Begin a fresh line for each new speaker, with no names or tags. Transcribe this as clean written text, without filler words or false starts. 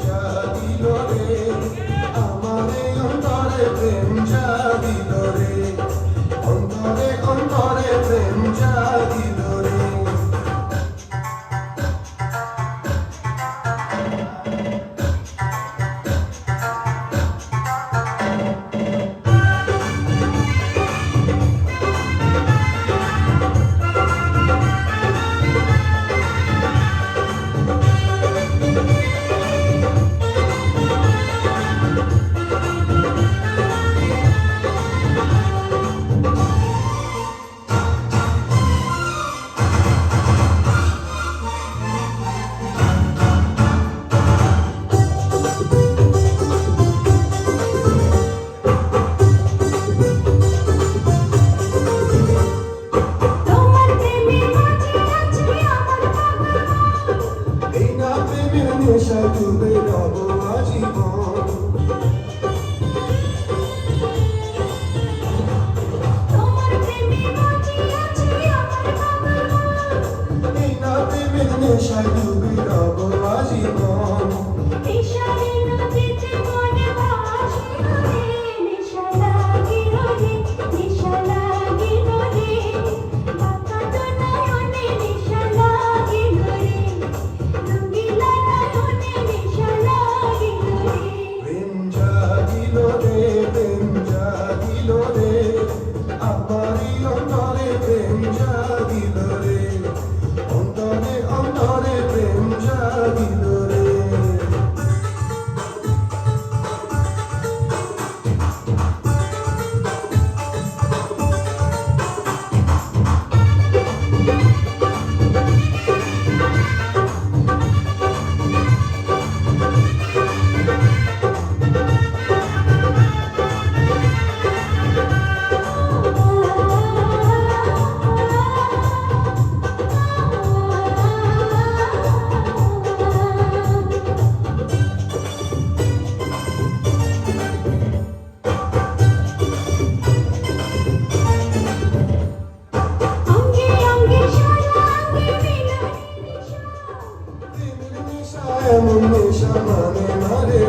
জাগিল রে আমার এই অন্তরে প্রেম জাগিল রে অন্তরে অন্তরে প্রেম জাগিল রে নেশায় ডুবে রব আজীবন
তোমার প্রেমে বাঁচিয়াছি আমার ভগবান
এই না প্রেমের নেশায় ডুবে রব আজীবন
নেশারে নদীতে মনে ভাসিল রে নেশা লাগিল রে নেশা লাগিল রে বাঁকা তো নয়নে নেশা লাগিল রে রঙিলা নয়নে নেশা লাগিল রে
প্রেম জাগিল রে প্রেম জাগিল রে আমারই অন্তরে প্রেম জাগিল রে অন্তরে অন্তরে প্রেম জাগিল রে
অঙ্গে অঙ্গে সারা অঙ্গে মিলনে নেশা
প্রেমের নেশা এমন নেশা মানে না রে